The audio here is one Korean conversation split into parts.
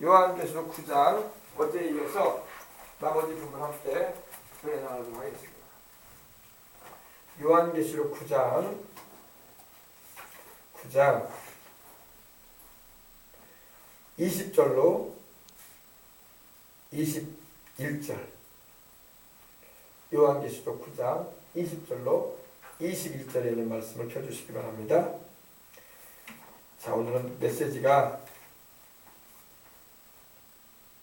요한계시록 9장 어제에 이어서 나머지 부분 함께 교회 나누도록 하겠습니다. 요한계시록 9장 20절로 21절, 요한계시록 9장 20절로 21절에 있는 말씀을 펴주시기 바랍니다. 자, 오늘은 메시지가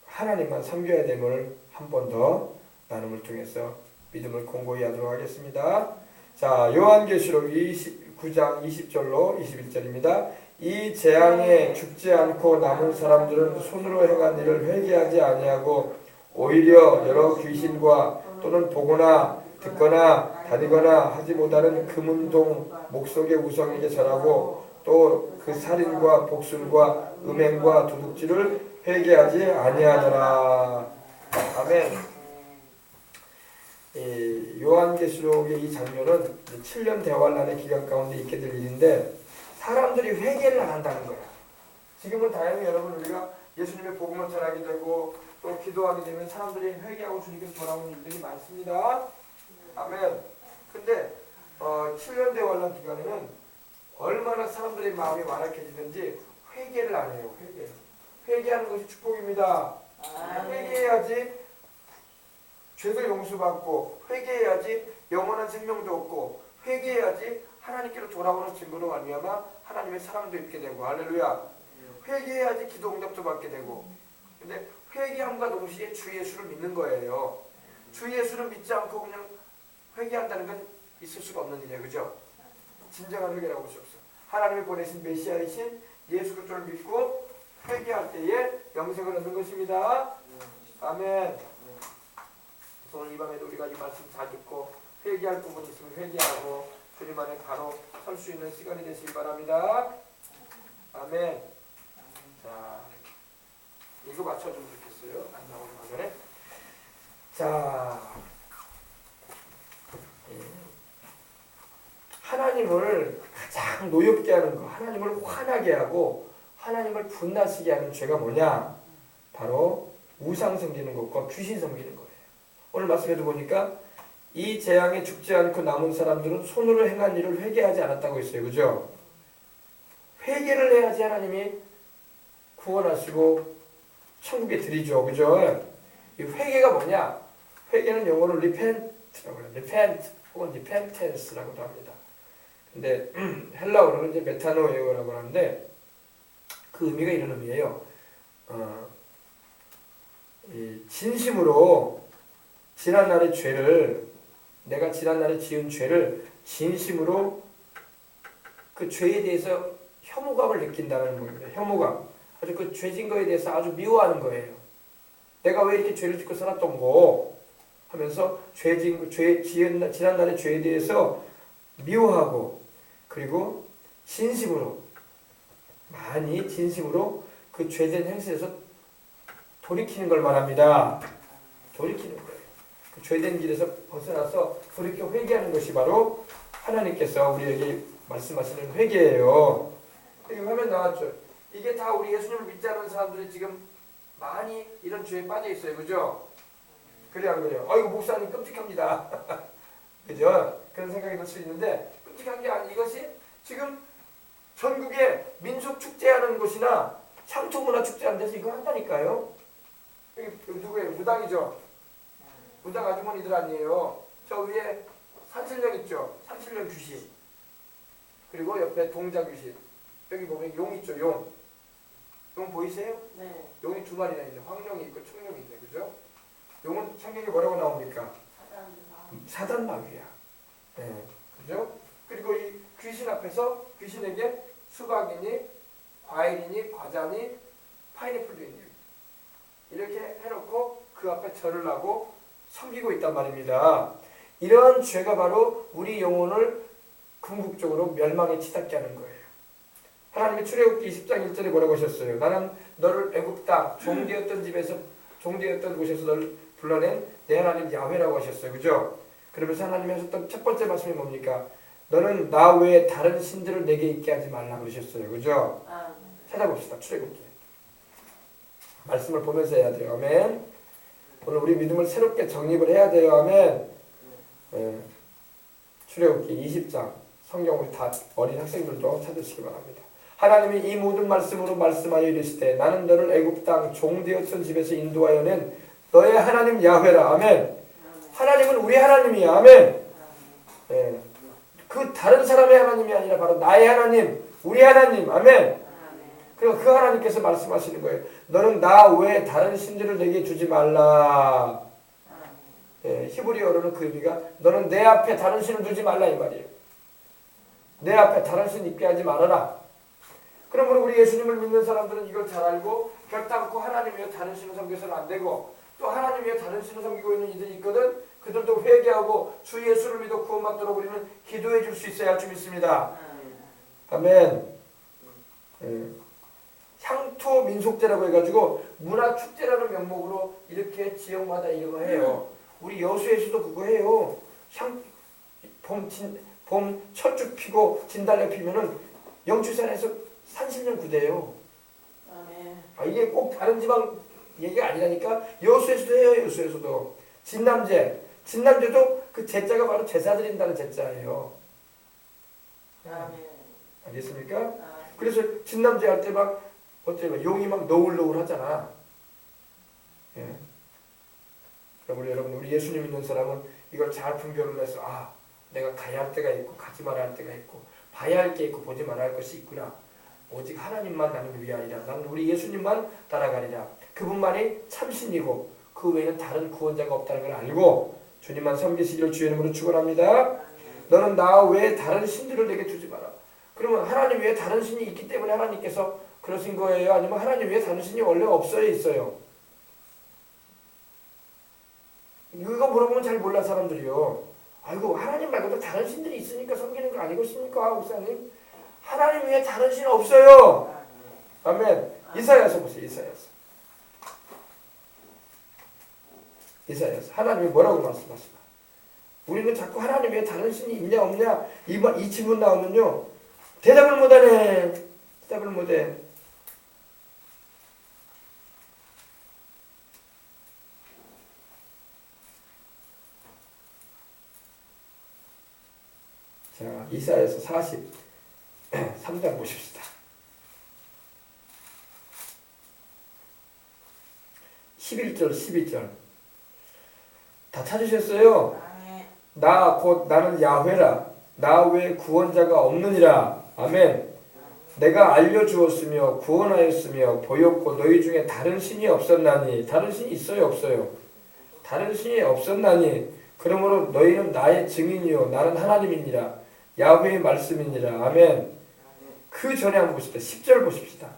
하나님만 섬겨야 됨을 한 번 더 나눔을 통해서 믿음을 공고히 하도록 하겠습니다. 자, 요한계시록 9장 20절로 21절입니다. 이 재앙에 죽지 않고 남은 사람들은 손으로 행한 일을 회개하지 아니하고 오히려 여러 귀신과 또는 보거나 듣거나 다니거나 하지 못하는 금운동 목석의 우성에게 절하고 또 그 살인과 복술과 음행과 도둑질을 회개하지 아니하더라. 아멘. 요한계시록의 이 장면은 7년 대환란의 기간 가운데 있게 될 일인데 사람들이 회개를 안 한다는 거야. 지금은 다행히 여러분 우리가 예수님의 복음을 전하게 되고 또 기도하게 되면 사람들이 회개하고 주님께서 돌아오는 일들이 많습니다. 아멘. 근데 7년 대환란 기간에는 얼마나 사람들의 마음이 완악해지는지 회개를 안 해요. 회개하는 것이 축복입니다. 회개해야지 죄도 용서받고, 회개해야지 영원한 생명도 얻고, 회개해야지 하나님께로 돌아오는 증거로 말미암아 하나님의 사랑도 입게 되고, 할렐루야. 회개해야지 기도 응답도 받게 되고. 근데 회개함과 동시에 주 예수를 믿는 거예요. 주 예수를 믿지 않고 그냥 회개한다는 건 있을 수가 없는 일이에요. 그죠? 진정한 회개라고 할 수 없어. 하나님이 보내신 메시아이신 예수 그리스도를 믿고 회개할 때에 영생을 얻는 것입니다. 아멘. 오늘 이 밤에도 우리가 이 말씀 잘 듣고 회개할 부분이 있으면 회개하고 주님 안에 바로 설 수 있는 시간이 되시기 바랍니다. 아멘. 자, 이거 맞춰주면 좋겠어요. 안 나오는 화면에. 자, 하나님을 가장 노엽게 하는 거, 하나님을 화나게 하고 하나님을 분나시게 하는 죄가 뭐냐? 바로 우상 섬기는 것과 귀신 섬기는 거예요. 오늘 말씀에도 보니까 이 재앙에 죽지 않고 남은 사람들은 손으로 행한 일을 회개하지 않았다고 했어요. 그죠? 회개를 해야지 하나님이 구원하시고 천국에 들이죠. 그죠? 이 회개가 뭐냐? 회개는 영어로 repent라고 해요. repent 혹은 repentance라고도 합니다. 근데 헬라어로는 이제 메타노에오라고 하는데 그 의미가 이런 의미예요. 진심으로 지난날의 죄를, 내가 지난날에 지은 죄를 진심으로 그 죄에 대해서 혐오감을 느낀다는 겁니다. 혐오감. 아주 그 죄진 거에 대해서 아주 미워하는 거예요. 내가 왜 이렇게 죄를 짓고 살았던 거 하면서 지난날의 죄에 대해서 미워하고, 그리고 진심으로, 많이 진심으로 그 죄된 행실에서 돌이키는 걸 말합니다. 돌이키는 거예요. 그 죄된 길에서 벗어나서 돌이켜 회개하는 것이 바로 하나님께서 우리에게 말씀하시는 회개예요. 여기 화면 나왔죠? 이게 다 우리 예수님을 믿지 않는 사람들이 지금 많이 이런 죄에 빠져 있어요. 그죠? 그래야 안 그래요? 이거 목사님 끔찍합니다. 그죠? 그런 생각이 들 수 있는데 끔찍한 게 아니, 이것이 지금 전국에 민속 축제하는 곳이나 향토문화 축제하는 데서 이거 한다니까요. 여기 누구예요? 무당이죠? 무당 아주머니들 아니에요. 저 위에 산신령 있죠? 산신령 귀신. 그리고 옆에 동자 귀신. 여기 보면 용 있죠? 용. 용 보이세요? 네. 용이 두 마리나 있네. 황룡이 있고 청룡이 있네. 그죠? 용은 성경에 뭐라고 나옵니까? 사단마귀야. 네. 그죠? 그리고 이 귀신 앞에서 귀신에게 수박이니 과일이니 과자니 파인애플도 있니 이렇게 해놓고 그 앞에 절을 하고 섬기고 있단 말입니다. 이런 죄가 바로 우리 영혼을 궁극적으로 멸망에 치닫게 하는 거예요. 하나님이 출애굽기 10장 1절에 뭐라고 하셨어요? 나는 너를 애굽 땅 종되었던 집에서, 종되었던 곳에서 너를 불러낸 내 하나님 야훼라고 하셨어요. 그죠? 그러면서 하나님이 하셨던 첫 번째 말씀이 뭡니까? 너는 나 외에 다른 신들을 내게 있게 하지 말라 그러셨어요. 그죠? 찾아봅시다. 출애굽기. 말씀을 보면서 해야 돼요. 아멘. 오늘 우리 믿음을 새롭게 정립을 해야 돼요. 아멘. 출애굽기 20장 성경 우리 다 어린 학생들도 찾으시기 바랍니다. 하나님이 이 모든 말씀으로 말씀하여 이르시되 나는 너를 애굽 땅 종되었던 집에서 인도하여 낸 너의 하나님 야훼라. 아멘. 하나님은 우리 하나님이야. 아멘. 그 다른 사람의 하나님이 아니라 바로 나의 하나님, 우리 하나님. 아멘. 그리고 그 하나님께서 말씀하시는 거예요. 너는 나 외에 다른 신들을 내게 주지 말라. 히브리어로는 그 의미가 너는 내 앞에 다른 신을 두지 말라 이 말이에요. 내 앞에 다른 신 있게 하지 말아라. 그러므로 우리 예수님을 믿는 사람들은 이걸 잘 알고 결단코 하나님 외에 다른 신을 섬겨서는 안 되고, 또 하나님 외에 다른 신을 섬기고 있는 이들이 있거든. 그들도 회개하고 주 예수를 믿어 구원받도록 우리는 기도해 줄 수 있어야 할 줄 믿습니다. 아멘. 향토 민속제라고 해가지고 문화축제라는 명목으로 이렇게 지역마다 이런 거 해요. 우리 여수에서도 그거 해요. 봄 철쭉 피고 진달래 피면은 영주산에서 산신령 구대요. 이게 꼭 다른 지방 얘기가 아니라니까. 여수에서도 해요. 여수에서도 진남제도 그 제자가 바로 제사 드린다는 제자예요. 알겠습니까? 그래서 진남제 할 때 막 용이 막 너울너울 하잖아. 그럼 여러분, 우리 예수님 믿는 사람은 이걸 잘 분별을 해서 내가 가야 할 때가 있고 가지 말아야 할 때가 있고 봐야 할 게 있고 보지 말아야 할 것이 있구나. 오직 하나님만 나는 위하리라. 나는 우리 예수님만 따라가리라. 그분만이 참신이고 그 외에는 다른 구원자가 없다는 걸 알고 주님만 섬기시기를 주의 이름으로 축원합니다. 너는 나 외에 다른 신들을 내게 주지 마라. 그러면 하나님 외에 다른 신이 있기 때문에 하나님께서 그러신 거예요? 아니면 하나님 외에 다른 신이 원래 없어요? 있어요? 이거 물어보면 잘 몰라 사람들이요. 아이고 하나님 말고도 다른 신들이 있으니까 섬기는 거 아니겠습니까? 목사님, 하나님 외에 다른 신 없어요. 아멘. 이사야서 보세요. 이사야서 하나님이 뭐라고 말씀하시나? 우리는 자꾸 하나님 외에 다른 신이 있냐 없냐 이 질문 나오면요 대답을 못하네. 대답을 못해. 자, 이사야서 43장 보십시다. 11절 12절 다 찾으셨어요? 나 곧 나는 야훼라. 나 외에 구원자가 없느니라. 아멘. 내가 알려주었으며 구원하였으며 보였고 너희 중에 다른 신이 없었나니. 다른 신이 있어요 없어요? 다른 신이 없었나니 그러므로 너희는 나의 증인이요 나는 하나님이니라. 야훼의 말씀이니라. 아멘. 그 전에 한번 보십시다. 10절 보십시다.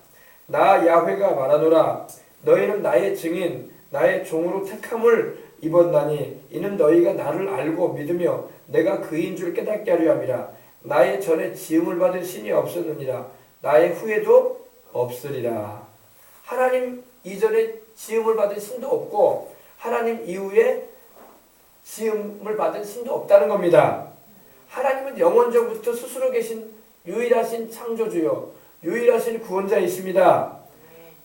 나 야훼가 말하노라. 너희는 나의 증인 나의 종으로 택함을 입었나니 이는 너희가 나를 알고 믿으며 내가 그인 줄 깨닫게 하려 함이라. 나의 전에 지음을 받은 신이 없었느니라. 나의 후에도 없으리라. 하나님 이전에 지음을 받은 신도 없고 하나님 이후에 지음을 받은 신도 없다는 겁니다. 하나님은 영원전부터 스스로 계신 유일하신 창조주요 유일하신 구원자이십니다.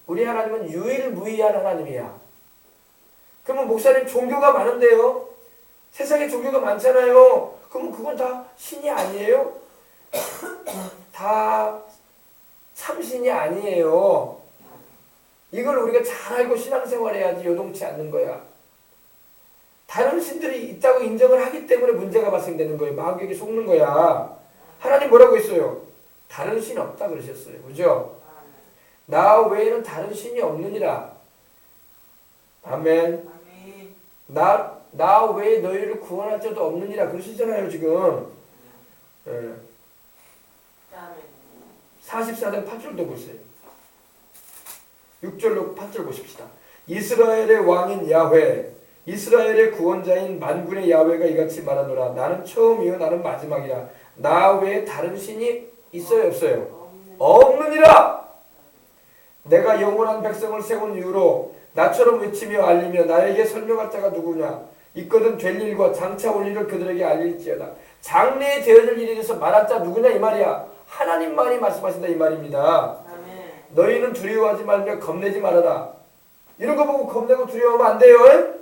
우리 하나님은 유일무이한 하나님이야. 그러면 목사님 종교가 많은데요? 세상에 종교가 많잖아요. 그러면 그건 다 신이 아니에요? 다 참신이 아니에요. 이걸 우리가 잘 알고 신앙생활 해야지 요동치 않는 거야. 다른 신들이 있다고 인정을 하기 때문에 문제가 발생되는 거예요. 마귀에게 속는 거야. 하나님 뭐라고 했어요? 다른 신 없다 그러셨어요. 그죠? 나 외에는 다른 신이 없느니라. 아멘. 나 외에 너희를 구원할 자도 없느니라 그러시잖아요 지금. 44장 8절도 보세요. 6절로 8절 보십시다. 이스라엘의 왕인 야훼 이스라엘의 구원자인 만군의 야훼가 이같이 말하노라. 나는 처음이요 나는 마지막이라. 나 외에 다른 신이 있어요 없어요? 없느니라. 내가 영원한 백성을 세운 이후로 나처럼 외치며 알리며 나에게 설명할 자가 누구냐. 있거든 될 일과 장차 올 일을 그들에게 알릴지어다. 장래에 되어질 일에 대해서 말할 자 누구냐 이 말이야. 하나님만이 말씀하신다 이 말입니다. 아멘. 너희는 두려워하지 말며 겁내지 말아라. 이런 거 보고 겁내고 두려워하면 안 돼요. 에?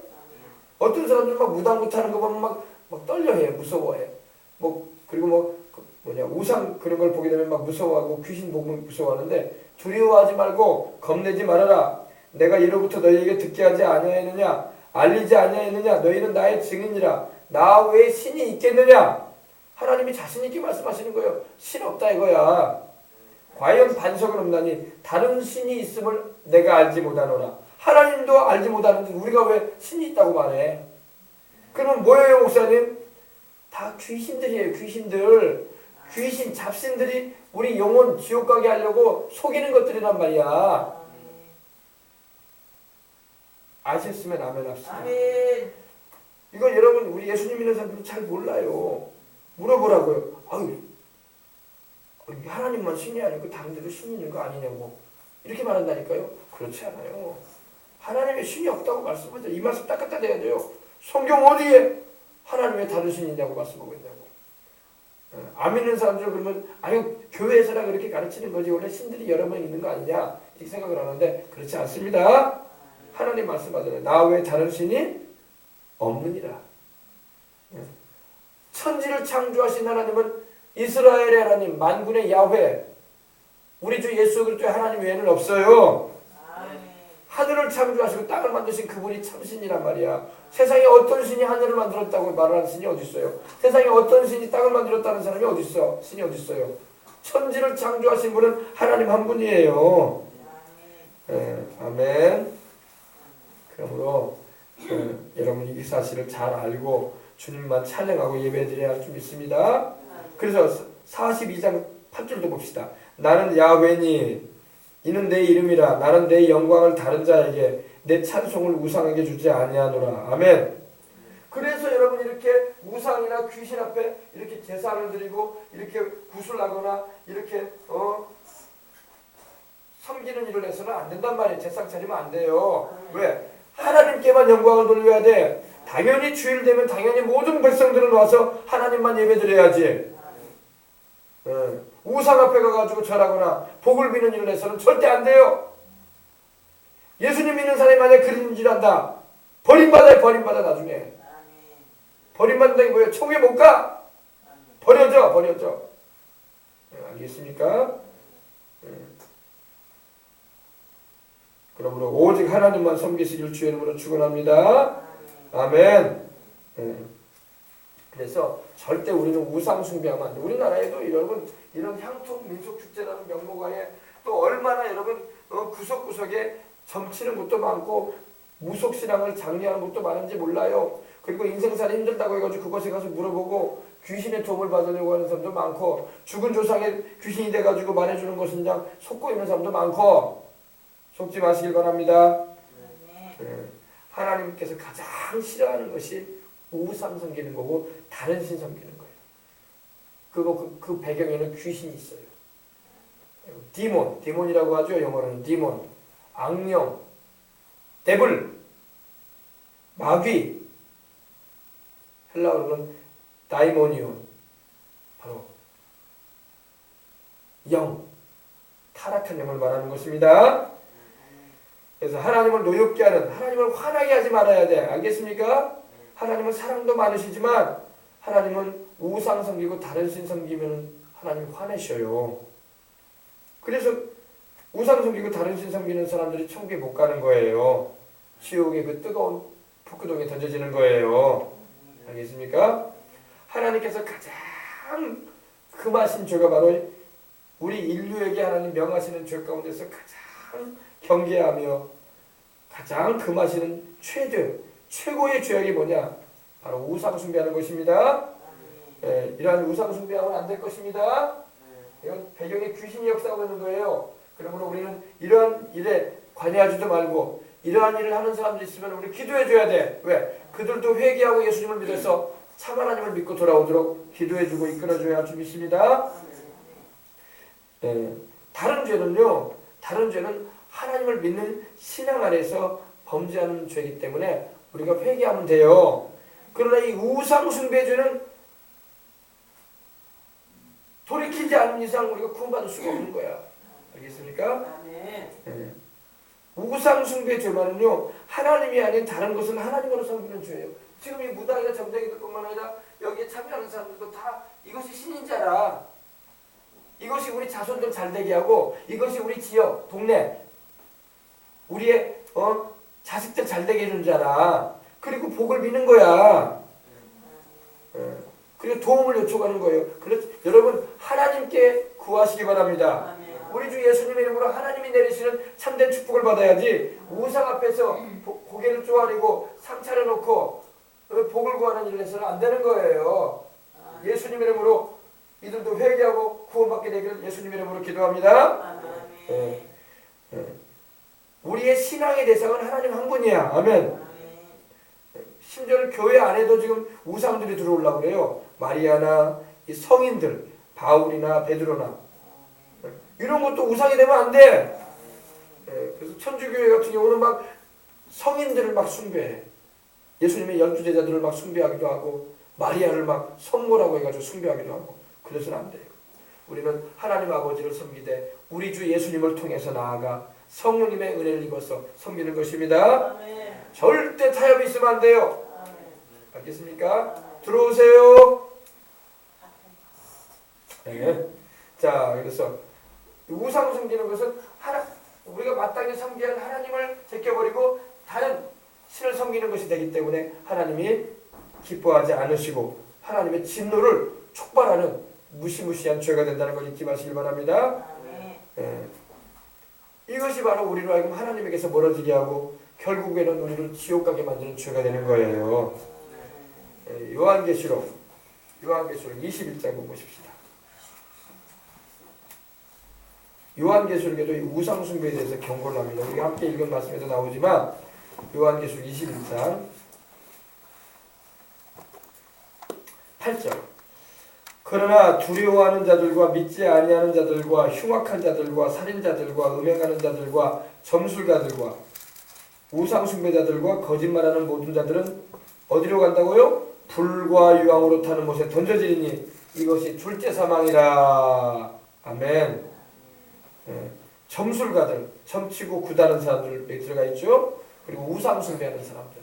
어떤 사람들 막 무당 못하는 거 보면 막 떨려해, 무서워해. 뭐 그리고 우상 그런 걸 보게 되면 막 무서워하고 귀신 보면 무서워하는데 두려워하지 말고 겁내지 말아라. 내가 이로부터 너희에게 듣게 하지 아니하였느냐 알리지 아니하였느냐 너희는 나의 증인이라. 나 외에 신이 있겠느냐. 하나님이 자신 있게 말씀하시는 거예요. 신 없다 이거야. 과연 반석은 없나니 다른 신이 있음을 내가 알지 못하노라. 하나님도 알지 못하는데 우리가 왜 신이 있다고 말해? 그러면 뭐예요 목사님? 다 귀신들이에요. 귀신 잡신들이 우리 영혼 지옥 가게 하려고 속이는 것들이란 말이야. 아셨으면 아멘 합시다. 아멘. 이거 여러분 우리 예수님 믿는 사람들은 잘 몰라요. 물어보라고요. 아유, 하나님만 신이 아니고 다른 데도 신이 있는 거 아니냐고 이렇게 말한다니까요. 그렇지 않아요. 하나님의 신이 없다고 말씀하죠. 이 말씀 딱 갖다 대야 돼요. 성경 어디에 하나님의 다른 신이 있냐고 말씀하고 있냐고. 안 믿는 사람들 그러면 아유 교회에서나 그렇게 가르치는 거지 원래 신들이 여러 명 있는 거 아니냐 이렇게 생각을 하는데 그렇지 않습니다. 하나님 말씀하잖아요. 나 외에 다른 신이 없느니라. 천지를 창조하신 하나님은 이스라엘의 하나님 만군의 야훼 우리 주 예수 그리스도의 하나님 외에는 없어요. 하늘을 창조하시고 땅을 만드신 그분이 참신이란 말이야. 세상에 어떤 신이 하늘을 만들었다고 말하는 신이 어디 있어요? 세상에 어떤 신이 땅을 만들었다는 사람이 어디 있어? 신이 어디 있어요? 천지를 창조하신 분은 하나님 한 분이에요. 아멘. 그러므로 여러분 이 사실을 잘 알고 주님만 찬양하고 예배드려야 할 줄 믿습니다. 그래서 42장 8절도 봅시다. 나는 야훼니 이는 내 이름이라. 나는 내 영광을 다른 자에게 내 찬송을 우상에게 주지 아니하노라. 아멘. 그래서 여러분 이렇게 우상이나 귀신 앞에 이렇게 제사를 드리고 이렇게 구슬하거나 이렇게 섬기는 일을 해서는 안 된단 말이에요. 제상 차리면 안 돼요. 왜? 하나님께만 영광을 돌려야 돼. 당연히 주일 되면 당연히 모든 백성들은 와서 하나님만 예배드려야지. 우상 앞에 가가지고 절하거나 복을 비는 일을 해서는 절대 안 돼요. 예수님 믿는 사람이 만약에 그런 짓을 한다. 버림받아 나중에. 버림받는다 게 뭐예요? 천국에 못 가. 버려져. 알겠습니까? 그러므로 오직 하나님만 섬기시길 주의 이름으로 축원합니다. 아멘. 그래서 절대 우리는 우상 숭배하면 안 돼. 우리나라에도 여러분 이런 향토 민속 축제라는 명목하에 또 얼마나 여러분 구석구석에 점치는 것도 많고 무속신앙을 장려하는 것도 많은지 몰라요. 그리고 인생살이 힘들다고 해가지고 그것에 가서 물어보고 귀신의 도움을 받으려고 하는 사람도 많고 죽은 조상에 귀신이 돼가지고 말해주는 것은 그냥 속고 있는 사람도 많고 속지 마시길 바랍니다. 하나님께서 가장 싫어하는 것이 우상 섬기는 거고 다른 신 섬기는 거예요. 그 배경에는 귀신이 있어요. 디몬이라고 하죠. 영어로는 디몬, 악령, 데블, 마귀, 헬라어로는 다이모니온, 바로 타락한 영을 말하는 것입니다. 그래서 하나님을 노엽게 하는, 하나님을 화나게 하지 말아야 돼. 알겠습니까? 하나님은 사랑도 많으시지만 하나님은 우상 섬기고 다른 신 섬기면 하나님 화내셔요. 그래서 우상 섬기고 다른 신 섬기는 사람들이 천국에 못 가는 거예요. 지옥의 그 뜨거운 북구동에 던져지는 거예요. 알겠습니까? 하나님께서 가장 금하신 죄가 바로 우리 인류에게 하나님 명하시는 죄 가운데서 가장 경계하며 가장 금하시는 최고의 죄악이 뭐냐? 바로 우상 숭배하는 것입니다. 이러한 우상 숭배하면 안 될 것입니다. 이건 배경에 귀신이 역사하고 있는 거예요. 그러므로 우리는 이러한 일에 관여하지도 말고 이러한 일을 하는 사람들이 있으면 우리 기도해 줘야 돼. 왜? 그들도 회개하고 예수님을 믿어서 참 하나님을 믿고 돌아오도록 기도해 주고 이끌어 줘야 할 줄 믿습니다. 다른 죄는 하나님을 믿는 신앙 안에서 범죄하는 죄이기 때문에 우리가 회개하면 돼요. 그러나 이 우상 숭배죄는 돌이키지 않는 이상 우리가 구원받을 수가 없는 거야. 알겠습니까? 우상 숭배 죄만은요 하나님이 아닌 다른 것은 하나님으로 섬기는 죄예요. 지금 이 무당이나 점쟁이들뿐만 아니라 여기에 참여하는 사람들도 다 이것이 신인 줄 알아. 이것이 우리 자손들 잘되게 하고 이것이 우리 지역, 동네, 우리의 자식들 잘되게 해주는 줄 알아. 그리고 복을 비는 거야. 그리고 도움을 요청하는 거예요. 그래서 여러분 하나님께 구하시기 바랍니다. 우리 주 예수님의 이름으로 하나님이 내리시는 참된 축복을 받아야지 우상 앞에서 고개를 쪼아리고 상 차려놓고 복을 구하는 일을 해서는 안 되는 거예요. 예수님 이름으로 이들도 회개하고 구원받게 되기를 예수님 이름으로 기도합니다. 우리의 신앙의 대상은 하나님 한 분이야. 아멘. 심지어는 교회 안에도 지금 우상들이 들어오려고 그래요. 마리아나 이 성인들, 바울이나 베드로나 이런 것도 우상이 되면 안 돼. 그래서 천주교회 같은 경우는 막 성인들을 막 숭배해. 예수님의 12제자들을 막 숭배하기도 하고 마리아를 막 성모라고 해가지고 숭배하기도 하고 그래서는 안 돼요. 우리는 하나님 아버지를 섬기되 우리 주 예수님을 통해서 나아가 성령님의 은혜를 입어서 섬기는 것입니다. 아멘. 절대 타협이 있으면 안 돼요. 아멘. 알겠습니까? 들어오세요. 네. 자, 그래서 우상 섬기는 것은 우리가 마땅히 섬겨야 할 하나님을 제껴버리고 다른 신을 섬기는 것이 되기 때문에 하나님이 기뻐하지 않으시고 하나님의 진노를 촉발하는 무시무시한 죄가 된다는 걸 잊지 마시길 바랍니다. 네. 이것이 바로 우리로 하여금 하나님에게서 멀어지게 하고 결국에는 우리를 지옥 가게 만드는 죄가 되는 거예요. 요한계시록 21장 보십시다. 요한계시록에도 이 우상 숭배에 대해서 경고를 합니다. 우리가 함께 읽은 말씀에도 나오지만 요한계시록 21장 8절 그러나 두려워하는 자들과 믿지 아니하는 자들과 흉악한 자들과 살인자들과 음행하는 자들과 점술가들과 우상 숭배자들과 거짓말하는 모든 자들은 어디로 간다고요? 불과 유황으로 타는 못에 던져지리니 이것이 둘째 사망이라. 아멘. 점술가들, 점치고 구다는 사람들 여기 들어가 있죠. 그리고 우상 숭배하는 사람들.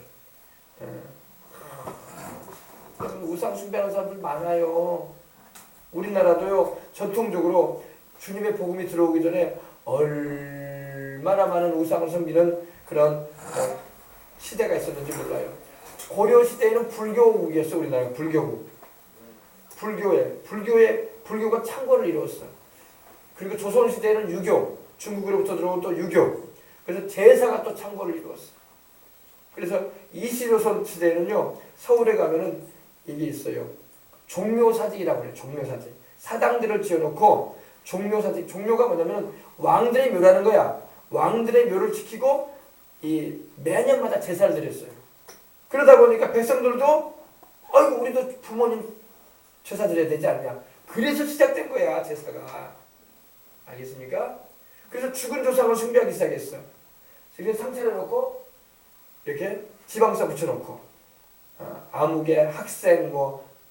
우상 숭배하는 사람들 많아요. 우리나라도요 전통적으로 주님의 복음이 들어오기 전에 얼마나 많은 우상을 섬기는 그런 시대가 있었는지 몰라요. 고려 시대에는 불교국이었어. 우리나라 불교국. 불교가 창궐을 이루었어. 그리고 조선 시대에는 유교, 중국으로부터 들어온 또 유교. 그래서 제사가 또 창궐을 이루었어. 그래서 이시조선 시대에는요 서울에 가면은 이게 있어요. 종묘사직이라고 그래요. 종묘사직. 사당들을 지어놓고 종묘사직. 종묘가 뭐냐면 왕들의 묘라는 거야. 왕들의 묘를 지키고 이 매년마다 제사를 드렸어요. 그러다 보니까 백성들도 아이고 우리도 부모님 제사 드려야 되지 않냐. 그래서 시작된 거야 제사가. 알겠습니까? 그래서 죽은 조상을 숭배하기 시작했어. 그래서 상처를 놓고 이렇게 지방사 붙여놓고 아무개 학생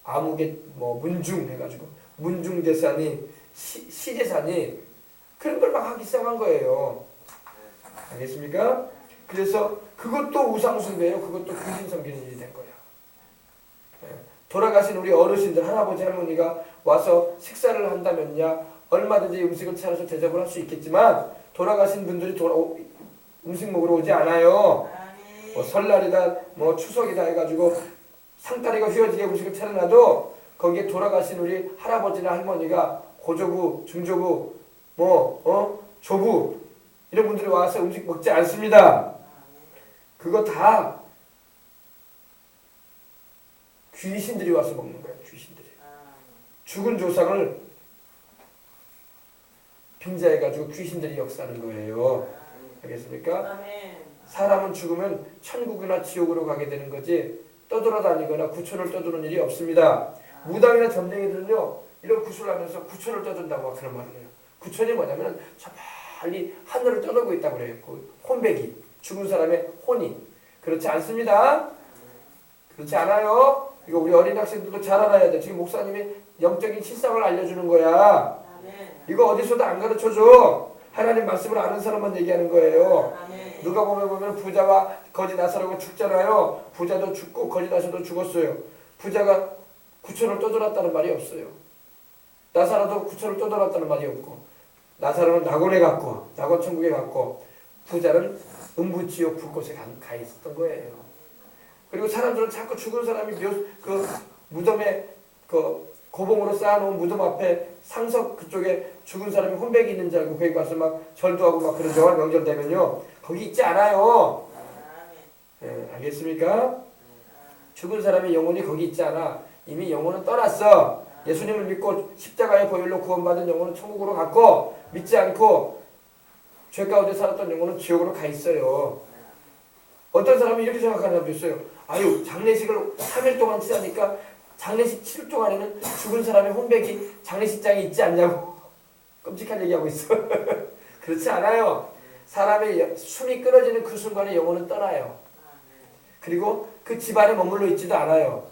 아무개 문중 해가지고 문중재산이 시재산이 그런 걸 막 하기 시작한 거예요. 알겠습니까? 그래서 그것도 우상숭배예요. 그것도 귀신 섬기는 일이 된 거야. 돌아가신 우리 어르신들 할아버지 할머니가 와서 식사를 한다면야 얼마든지 음식을 차려서 대접을 할 수 있겠지만 돌아가신 분들이 음식 먹으러 오지 않아요. 설날이다 추석이다 해가지고 상다리가 휘어지게 음식을 차려놔도 거기에 돌아가신 우리 할아버지나 할머니가 고조부, 중조부, 조부 이런 분들이 와서 음식 먹지 않습니다. 그거 다 귀신들이 와서 먹는 거예요. 귀신들이. 죽은 조상을 빙자해가지고 귀신들이 역사하는 거예요. 알겠습니까? 사람은 죽으면 천국이나 지옥으로 가게 되는 거지 떠돌아다니거나 구천을 떠도는 일이 없습니다. 무당이나 점쟁이들은요 이런 구슬을 하면서 구천을 떠든다고 그런 말을 해요. 구천이 뭐냐면 저 멀리 하늘을 떠돌고 있다고 그래요. 그 혼백이 죽은 사람의 혼이. 그렇지 않습니다. 그렇지 않아요. 이거 우리 어린 학생들도 잘 알아야 돼. 지금 목사님이 영적인 실상을 알려주는 거야. 이거 어디서도 안 가르쳐줘. 하나님 말씀을 아는 사람만 얘기하는 거예요. 누가복음에 보면 부자와 거지 나사로가 죽잖아요. 부자도 죽고 거지 나사로도 죽었어요. 부자가 구천을 떠돌았다는 말이 없어요. 나사로도 구천을 떠돌았다는 말이 없고, 나사로는 낙원에 갔고 낙원 천국에 갔고, 부자는 음부지옥 불꽃에 가 있었던 거예요. 그리고 사람들은 자꾸 죽은 사람이 그 무덤에 그 고봉으로 쌓아놓은 무덤 앞에 상석 그쪽에 죽은 사람이 혼백이 있는 줄 알고 거기 가서 막 절도 하고 막 그러죠. 명절 되면요. 거기 있지 않아요. 네, 알겠습니까? 죽은 사람의 영혼이 거기 있지 않아. 이미 영혼은 떠났어. 예수님을 믿고 십자가의 보혈로 구원받은 영혼은 천국으로 갔고, 믿지 않고 죄 가운데 살았던 영혼은 지옥으로 가 있어요. 어떤 사람이 이렇게 생각하는 사람도 있어요. 아유, 장례식을 3일 동안 치르니까 장례식 치를 동안에는 죽은 사람의 혼백이 장례식장에 있지 않냐고 끔찍한 얘기하고 있어. 그렇지 않아요. 사람의 숨이 끊어지는 그 순간에 영혼은 떠나요. 그리고 그 집안에 머물러 있지도 않아요.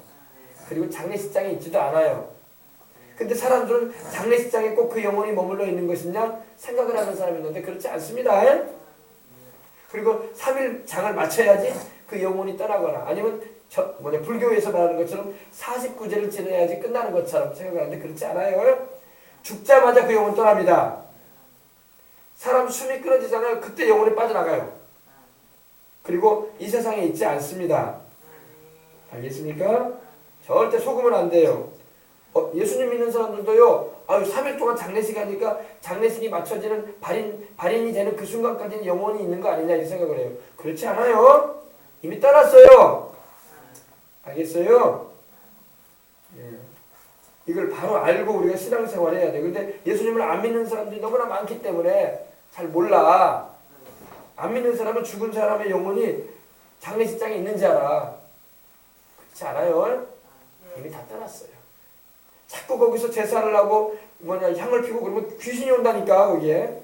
그리고 장례식장에 있지도 않아요. 근데 사람들은 장례식장에 꼭 그 영혼이 머물러 있는 것이냐 생각을 하는 사람이 있는데 그렇지 않습니다. 그리고 3일 장을 마쳐야지 그 영혼이 떠나거나, 아니면 불교에서 말하는 것처럼 49제를 지내야지 끝나는 것처럼 생각하는데 그렇지 않아요. 죽자마자 그 영혼 떠납니다. 사람 숨이 끊어지잖아요. 그때 영혼이 빠져나가요. 그리고 이 세상에 있지 않습니다. 알겠습니까? 절대 속으면 안 돼요. 예수님 믿는 사람들도요, 3일 동안 장례식 하니까 장례식이 맞춰지는 발인이 되는 그 순간까지는 영혼이 있는 거 아니냐 이 생각을 해요. 그렇지 않아요. 이미 떠났어요. 알겠어요? 예. 이걸 바로 알고 우리가 신앙생활 해야 돼. 근데 예수님을 안 믿는 사람들이 너무나 많기 때문에 잘 몰라. 안 믿는 사람은 죽은 사람의 영혼이 장례식장에 있는지 알아. 그렇지 않아요? 이미 다 떠났어요. 자꾸 거기서 제사를 하고 향을 피고 그러면 귀신이 온다니까 거기에.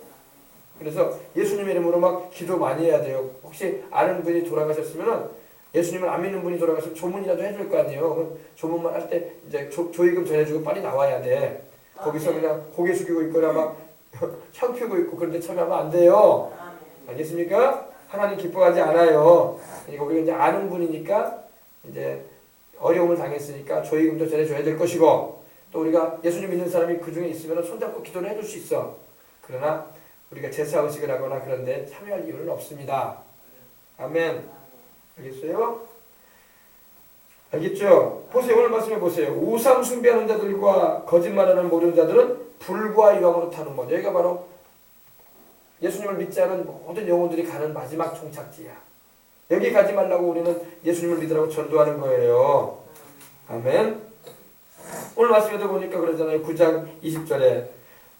그래서 예수님의 이름으로 막 기도 많이 해야 돼요. 혹시 아는 분이 돌아가셨으면, 예수님을 안 믿는 분이 돌아가시면 조문이라도 해줄 거 아니에요. 조문만 할 때 이제 조의금 전해주고 빨리 나와야 돼. 거기서 그냥 고개 숙이고 있거나 막 향 피우고 있고 그런데 참여하면 안 돼요. 알겠습니까? 하나님 기뻐하지 않아요. 그러니까 우리가 이제 아는 분이니까 이제 어려움을 당했으니까 조의금도 전해줘야 될 것이고, 또 우리가 예수님 믿는 사람이 그 중에 있으면 손잡고 기도를 해줄 수 있어. 그러나 우리가 제사의식을 하거나 그런데 참여할 이유는 없습니다. 아멘. 알겠어요? 알겠죠? 보세요. 오늘 말씀해 보세요. 우상 숭배하는 자들과 거짓말하는 모르는 자들은 불과 유황으로 타는 거죠. 여기가 바로 예수님을 믿지 않은 모든 영혼들이 가는 마지막 종착지야. 여기 가지 말라고 우리는 예수님을 믿으라고 전도하는 거예요. 아멘. 오늘 말씀에도 보니까 그러잖아요. 9장 20절에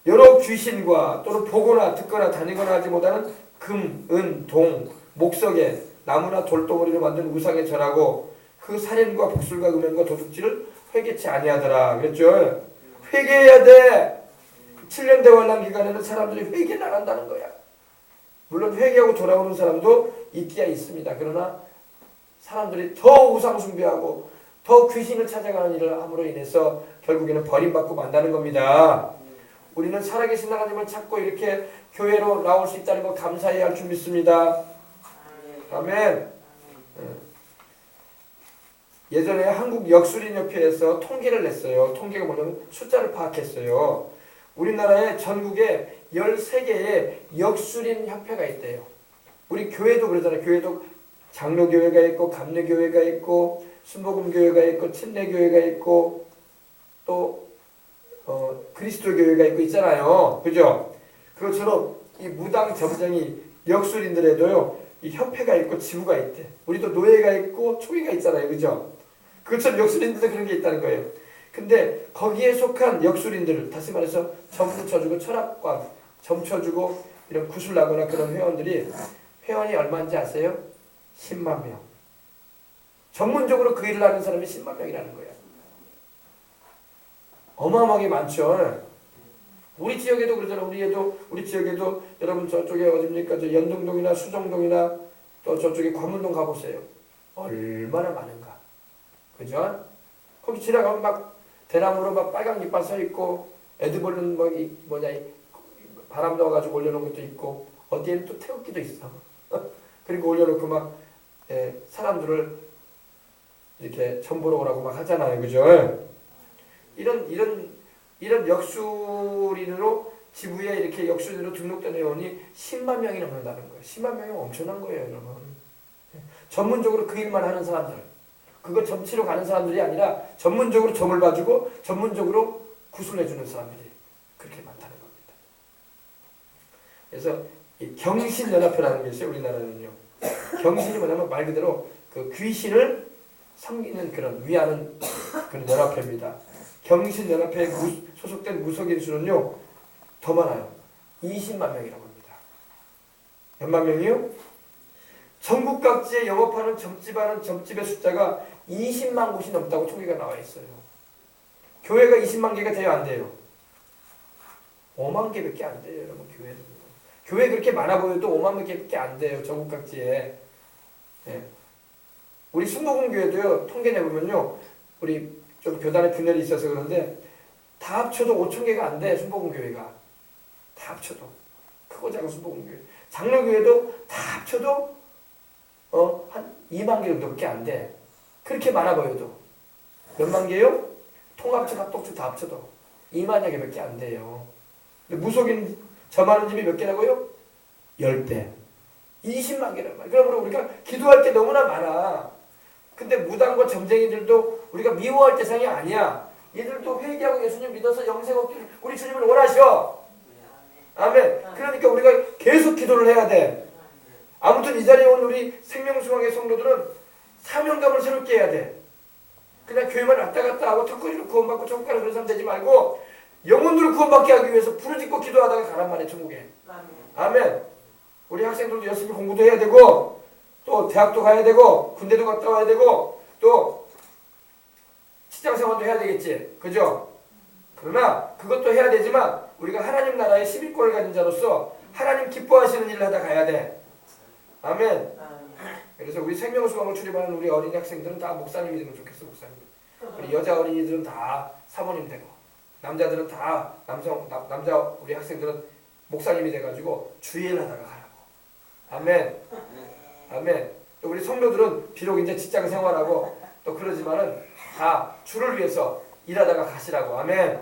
여러 귀신과 또는 보거나 듣거나 다니거나 하지 못하는 금, 은, 동, 목석에 나무나 돌덩어리로 만든 우상에 절하고 그 살인과 복술과 음행과 도둑질을 회개치 아니하더라. 그랬죠? 회개해야 돼. 7년 대환란 기간에는 사람들이 회개를 안 한다는 거야. 물론 회개하고 돌아오는 사람도 있기야 있습니다. 그러나 사람들이 더 우상 숭배하고 더 귀신을 찾아가는 일을 함으로 인해서 결국에는 버림받고 만다는 겁니다. 우리는 살아계신 하나님을 찾고 이렇게 교회로 나올 수 있다는 거 감사해야 할 줄 믿습니다. 아멘. 예전에 한국 역술인협회에서 통계를 냈어요. 통계가 뭐냐면 숫자를 파악했어요. 우리나라에 전국에 13개의 역술인 협회가 있대요. 우리 교회도 그러잖아요. 교회도 장로교회가 있고 감리교회가 있고 순복음교회가 있고 침례교회가 있고 또 그리스도교회가 있고 있잖아요. 그죠? 그것처럼 이 무당 점쟁이 역술인들에도요 이 협회가 있고 지부가 있대. 우리도 노예가 있고 초기가 있잖아요. 그죠? 그것처럼 역술인들도 그런 게 있다는 거예요. 근데 거기에 속한 역술인들, 다시 말해서 점 붙여주고 철학관, 점 쳐주고 이런 구슬나거나 그런 회원들이 회원이 얼마인지 아세요? 10만 명. 전문적으로 그 일을 하는 사람이 10만 명이라는 거예요. 어마어마하게 많죠. 우리 지역에도 그러잖아요. 우리 지역에도 여러분 저쪽에 어딥니까? 저 연동동이나 수정동이나 또 저쪽에 관문동 가보세요. 얼마나 많은가. 그죠? 거기 지나가면 막 대나무로 막 빨간 깃발 서 있고 애들 보는 바람 넣어가지고 올려놓은 것도 있고 어디에는 또 태극기도 있어. 그리고 올려놓고 막 사람들을 이렇게 전보러 오라고 막 하잖아요, 그죠? 이런 역술인으로 지부에 이렇게 역술인으로 등록된 회원이 10만 명이 넘는다는 거예요. 10만 명이 엄청난 거예요, 여러분. 전문적으로 그 일만 하는 사람들, 그거 점치러 가는 사람들이 아니라 전문적으로 점을 봐주고 전문적으로 구슬해주는 사람들이 그렇게 많다는 겁니다. 그래서 이 경신연합회라는 게 있어요, 우리나라는요. 경신이 뭐냐면 말 그대로 그 귀신을 섬기는 그런 위하는 그런 연합회입니다. 경신연합회에 소속된 무속인 수는요 더 많아요. 20만 명이라고 합니다. 몇만 명이요? 전국 각지에 영업하는 점집하는 점집의 숫자가 20만 곳이 넘다고 통계가 나와 있어요. 교회가 20만 개가 돼야 안 돼요. 5만 개밖에 안 돼요, 여러분. 교회 그렇게 많아 보여도 5만 개밖에 안 돼요, 전국 각지에. 네. 우리 순복음교회도요, 통계 내보면요, 우리 좀 교단의 분열이 있어서 그런데 다 합쳐도 5천 개가 안 돼, 순복음교회가. 다 합쳐도. 크고 작은 순복음교회. 장로교회도 다 합쳐도 한 2만 개 정도밖에 안 돼. 그렇게 많아 보여도. 몇만 개요? 통합적, 합독적 다 합쳐도 2만여 개밖에 안 돼요. 근데 무속인 점하는 집이 몇 개라고요? 10배. 20만 개란 말이야. 그러므로 우리가 기도할 게 너무나 많아. 근데 무당과 점쟁이들도 우리가 미워할 대상이 아니야. 이들도 회개하고 예수님 믿어서 영생 얻기를 우리 주님을 원하셔. 아멘. 그러니까 우리가 계속 기도를 해야 돼. 아무튼 이 자리에 온 우리 생명수강의 성도들은 사명감을 새롭게 해야 돼. 그냥 교회만 왔다 갔다 하고 턱걸이로 구원받고 천국가는 그런 사람 되지 말고 영혼들을 구원받게 하기 위해서 부르짖고 기도하다가 가란 말이야, 천국에. 아멘. 우리 학생들도 열심히 공부도 해야 되고 또 대학도 가야 되고 군대도 갔다 와야 되고 또 직장생활도 해야 되겠지. 그죠? 그러나 그것도 해야 되지만 우리가 하나님 나라의 11권을 가진 자로서 하나님 기뻐하시는 일을 하다 가야 돼. 아멘. 그래서 우리 생명수강을 출입하는 우리 어린이 학생들은 다 목사님이 되면 좋겠어, 목사님. 우리 여자 어린이들은 다 사모님 되고 남자들은 다 남자 우리 학생들은 목사님이 돼가지고 주일 하다가 가라고. 아멘. 아멘. 또 우리 성도들은 비록 이제 직장 생활하고 또 그러지만은 다 주를 위해서 일하다가 가시라고. 아멘.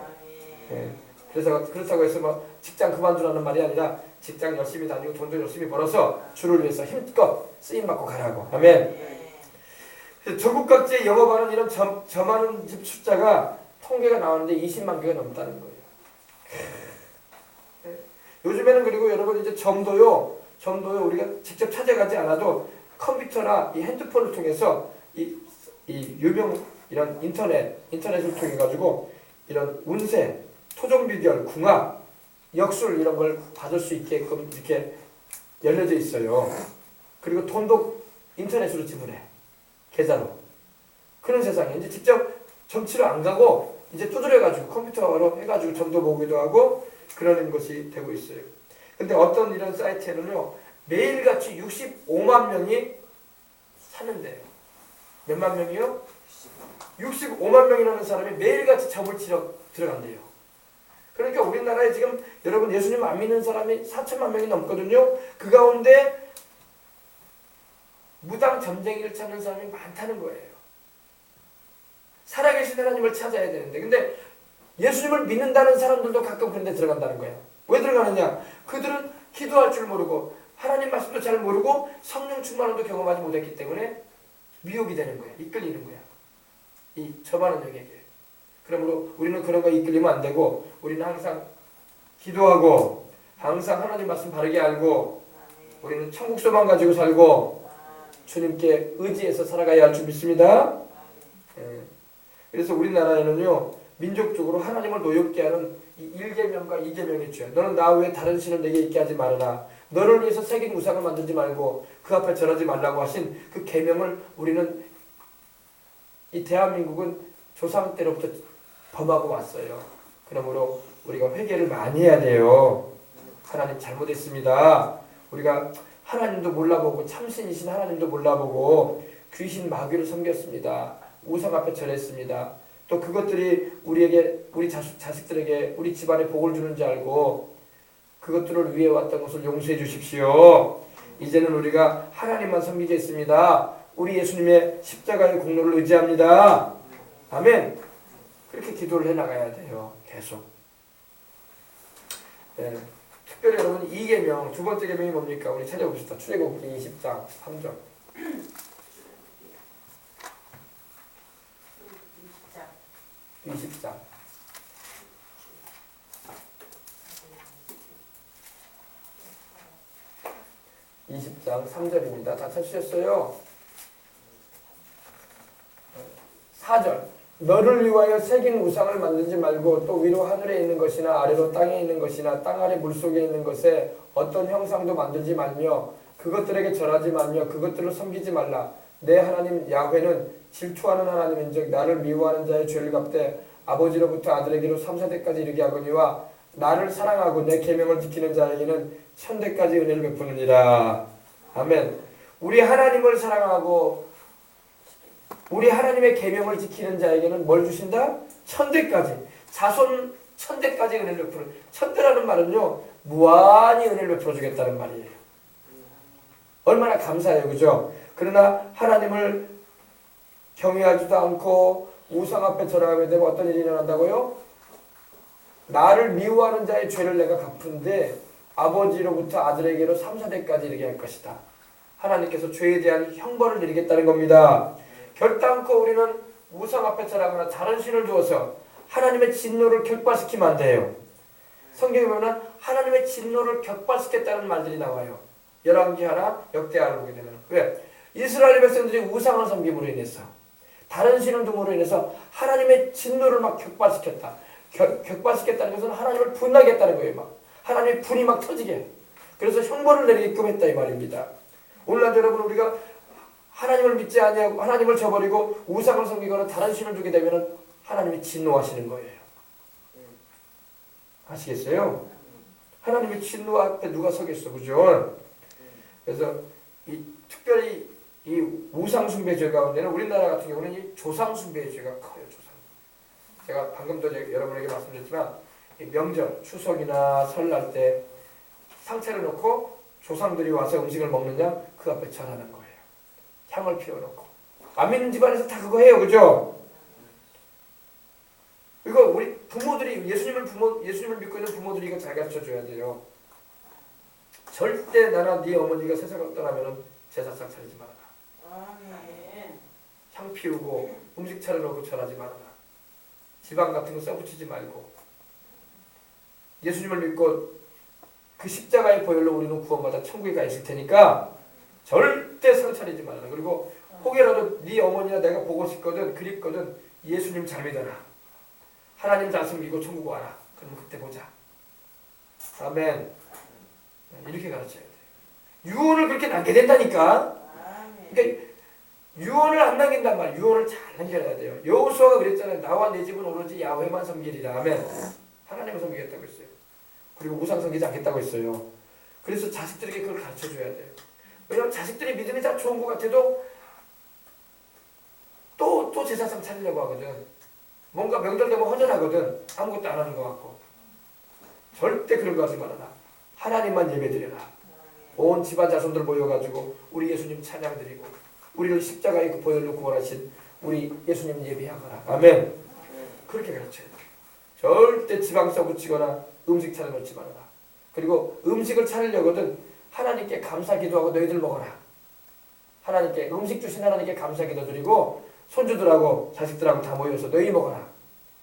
네. 그래서 그렇다고 해서 뭐 직장 그만두라는 말이 아니라 직장 열심히 다니고 돈도 열심히 벌어서 주를 위해서 힘껏 쓰임 받고 가라고. 아멘. 전국 각지에 영업하는 이런 점하는 집 숫자가 통계가 나오는데 20만 개가 넘다는 거예요. 요즘에는 그리고 여러분 이제 점도요 우리가 직접 찾아가지 않아도 컴퓨터나 이 핸드폰을 통해서 이 유명 이런 인터넷을 통해 가지고 이런 운세, 토종 비결, 궁합, 역술 이런 걸 받을 수 있게끔 이렇게 열려져 있어요. 그리고 돈도 인터넷으로 지불해. 계좌로. 그런 세상에 이제 직접 점치러 안 가고 이제 두드려가지고 컴퓨터로 해가지고 점도 보기도 하고 그러는 것이 되고 있어요. 근데 어떤 이런 사이트에는요 매일같이 65만 명이 사는데요. 몇만 명이요? 65만 명이라는 사람이 매일같이 점을 치러 들어간대요. 그러니까 우리나라에 지금 여러분 예수님 안 믿는 사람이 4천만 명이 넘거든요. 그 가운데 무당 점쟁이를 찾는 사람이 많다는 거예요. 살아계신 하나님을 찾아야 되는데 근데 예수님을 믿는다는 사람들도 가끔 그런 데 들어간다는 거예요. 왜 들어가느냐? 그들은 기도할 줄 모르고 하나님 말씀도 잘 모르고 성령 충만함도 경험하지 못했기 때문에 미혹이 되는 거야. 이끌리는 거야. 이 점하는 영에게. 그러므로 우리는 그런 거 이끌리면 안 되고 우리는 항상 기도하고 항상 하나님 말씀 바르게 알고 우리는 천국 소망 가지고 살고 주님께 의지해서 살아가야 할 줄 믿습니다. 그래서 우리나라에는요 민족적으로 하나님을 노엽게 하는 이 1계명과 2계명이 있죠. 너는 나 외에 다른 신을 내게 있게 하지 말아라. 너를 위해서 새긴 우상을 만들지 말고 그 앞에 절하지 말라고 하신 그 계명을 우리는 이 대한민국은 조상 때로부터 범하고 왔어요. 그러므로 우리가 회개를 많이 해야 돼요. 하나님 잘못했습니다. 우리가 하나님도 몰라보고 참신이신 하나님도 몰라보고 귀신 마귀를 섬겼습니다. 우상 앞에 절했습니다. 또 그것들이 우리 자식들에게 우리 집안에 복을 주는 줄 알고 그것들을 위해 왔던 것을 용서해 주십시오. 이제는 우리가 하나님만 섬기겠습니다. 우리 예수님의 십자가의 공로를 의지합니다. 아멘. 그렇게 기도를 해나가야 돼요. 계속. 네. 특별히 여러분 이 계명, 두 번째 계명이 뭡니까? 우리 찾아봅시다. 출애굽기 20장 3절. 20장 20장 3절입니다. 다 찾으셨어요? 4절. 너를 위하여 새긴 우상을 만들지 말고 또 위로 하늘에 있는 것이나 아래로 땅에 있는 것이나 땅 아래 물속에 있는 것에 어떤 형상도 만들지 말며 그것들에게 절하지 말며 그것들을 섬기지 말라. 내 하나님 야훼는 질투하는 하나님인즉 나를 미워하는 자의 죄를 갚되 아버지로부터 아들에게로 3, 4대까지 이르게 하거니와 나를 사랑하고 내 계명을 지키는 자에게는 천대까지 은혜를 베푸느니라. 아멘. 우리 하나님을 사랑하고 우리 하나님의 계명을 지키는 자에게는 뭘 주신다? 천대까지. 자손 천대까지 은혜를 베푸는. 천대라는 말은요, 무한히 은혜를 베풀어 주겠다는 말이에요. 얼마나 감사해요, 그죠? 그러나 하나님을 경외하지도 않고 우상 앞에 절하게 되면 어떤 일이 일어난다고요? 나를 미워하는 자의 죄를 내가 갚은데 아버지로부터 아들에게로 3, 4대까지 이르게 할 것이다. 하나님께서 죄에 대한 형벌을 내리겠다는 겁니다. 결단코 우리는 우상 앞에 절하거나 다른 신을 두어서 하나님의 진노를 격발시키면 안 돼요. 성경에 보면 하나님의 진노를 격발시켰다는 말들이 나와요. 열왕기 하나, 역대하를 보게 되면. 왜? 이스라엘 백성들이 우상을 섬김으로 인해서 다른 신을 둠으로 인해서 하나님의 진노를 막 격발시켰다. 격발시켰다는 것은 하나님을 분하게 했다는 거예요. 막 하나님의 분이 막 터지게. 그래서 형벌을 내리게끔 했다 이 말입니다. 오늘날 여러분 우리가 하나님을 믿지 아니하고 하나님을 저버리고 우상을 섬기거나 다른 신을 두게 되면 하나님이 진노하시는 거예요. 아시겠어요? 하나님의 진노 앞에 누가 서겠어, 그죠? 그래서 특별히 이 우상 숭배 죄 가운데는 우리나라 같은 경우는 이 조상 숭배의 죄가 커요. 조상. 제가 방금도 여러분에게 말씀드렸지만 명절, 추석이나 설날 때 상차를 놓고 조상들이 와서 음식을 먹느냐 그 앞에 절하는 거예요. 향을 피워놓고. 안 믿는 집안에서 다 그거 해요, 그죠? 이거 우리 부모들이 예수님을 믿고 있는 부모들이 이거 잘 가르쳐 줘야 돼요. 절대 나나 네 어머니가 세상을 떠나면은 제사상 차리지 말아라. 향 피우고 음식 차려놓고 절하지 말아라. 지방 같은 거 써붙이지 말고 예수님을 믿고 그 십자가의 보혈로 우리는 구원받아 천국에 가 있을 테니까 절대 상 차리지 말아라. 그리고 혹여라도 네 어머니나 내가 보고 싶거든 그립거든 예수님 잘 믿어라. 하나님 잘 섬기고 천국 와라. 그러면 그때 보자. 아멘. 이렇게 가르쳐야 돼. 유언을 그렇게 남게 된다니까. 그러니까 유언을 안 남긴단 말이야. 유언을 잘 남겨야 돼요. 여호수아가 그랬잖아요. 나와 내 집은 오로지 야훼만 섬기리라. 아멘. 하나님을 섬기겠다고 했어요. 그리고 우상 섬기지 않겠다고 했어요. 그래서 자식들에게 그걸 가르쳐줘야 돼요. 왜냐하면 자식들이 믿음이 다 좋은 것 같아도 또 제사상 차리려고 하거든. 뭔가 명절 되면 허전하거든. 아무것도 안 하는 것 같고. 절대 그런 거 하지 말아라. 하나님만 예배드려라. 온 집안 자손들 모여가지고 우리 예수님 찬양드리고 우리를 십자가의 그 보혈로 구원하신 우리 예수님 예배하거라. 아멘. 그렇게 가르쳐야 돼. 절대 지방 써붙이거나 음식 차려놓지 말아라. 그리고 음식을 차리려거든 하나님께 감사 기도하고 너희들 먹어라. 하나님께 음식 주신 하나님께 감사 기도 드리고 손주들하고 자식들하고 다 모여서 너희 먹어라.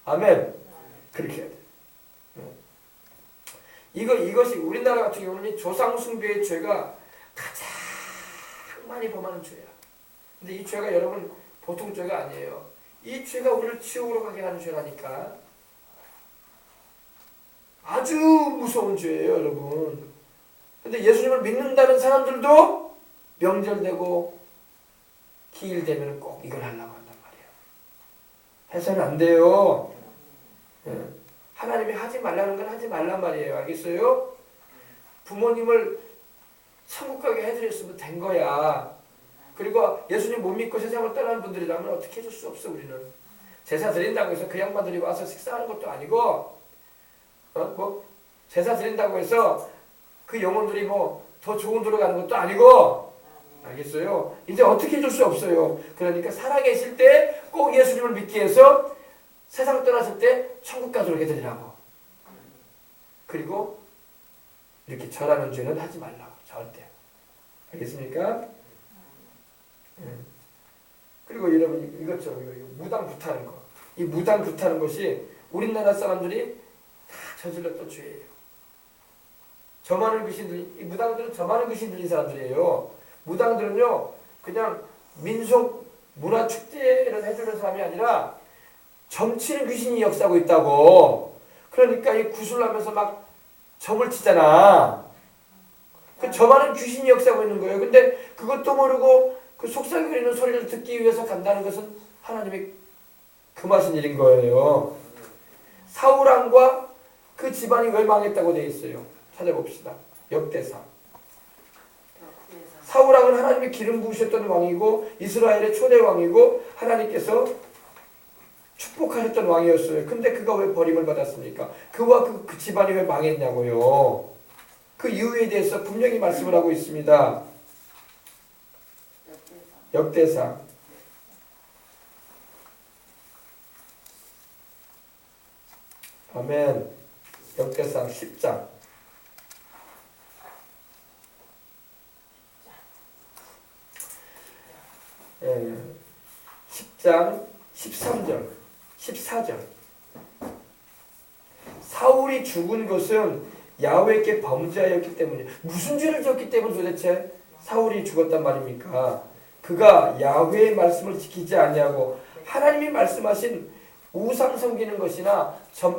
아멘. 그렇게 해야 돼. 이것이 우리나라 같은 경우는 조상 숭배의 죄가 가장 많이 범하는 죄야. 근데 이 죄가 여러분 보통 죄가 아니에요. 이 죄가 우리를 지옥으로 가게 하는 죄라니까. 아주 무서운 죄예요, 여러분. 근데 예수님을 믿는다는 사람들도 명절 되고 기일 되면 꼭 이걸 하려고 한단 말이에요. 해서는 안 돼요. 하나님이 하지 말라는 건 하지 말란 말이에요. 알겠어요? 부모님을 천국 가게 해드렸으면 된 거야. 그리고 예수님 못 믿고 세상을 떠나는 분들이라면 어떻게 해줄 수 없어. 우리는 제사 드린다고 해서 그 양반들이 와서 식사하는 것도 아니고 제사 드린다고 해서 그 영혼들이 더 좋은 도로 가는 것도 아니고, 알겠어요? 이제 어떻게 해줄 수 없어요. 그러니까 살아계실 때 꼭 예수님을 믿기 위해서 세상 떠났을 때 천국 가도록 해드리라고. 그리고 이렇게 절하는 죄는 하지 말라고. 절대. 알겠습니까? 그리고 여러분 이것처럼 무당 굿하는 거. 이 무당 굿하는 것이 우리나라 사람들이 다 저질렀던 죄예요. 저 많은 귀신 들린, 이 무당들은 저 많은 귀신 들린 사람들이에요. 무당들은요, 그냥 민속 문화 축제를 해주는 사람이 아니라 점치는 귀신이 역사하고 있다고. 그러니까 이 구슬하면서 막 점을 치잖아. 그 점하는 귀신이 역사하고 있는 거예요. 근데 그것도 모르고 그 속삭이는 소리를 듣기 위해서 간다는 것은 하나님이 금하신 일인 거예요. 사울왕과 그 집안이 왜 망했다고 되어 있어요. 찾아봅시다. 역대상. 사울왕은 하나님이 기름 부으셨던 왕이고 이스라엘의 초대 왕이고 하나님께서 축복하셨던 왕이었어요. 근데 그가 왜 버림을 받았습니까? 그와 그 집안이 왜 망했냐고요. 그 이유에 대해서 분명히 말씀을 하고 있습니다. 역대상. 아멘. 역대상 10장. 10장 13절 14절. 사울이 죽은 것은 야훼께 범죄하였기 때문에, 무슨 죄를 졌기 때문에 도대체 사울이 죽었단 말입니까? 그가 야훼의 말씀을 지키지 아니하고 하나님이 말씀하신 우상 섬기는 것이나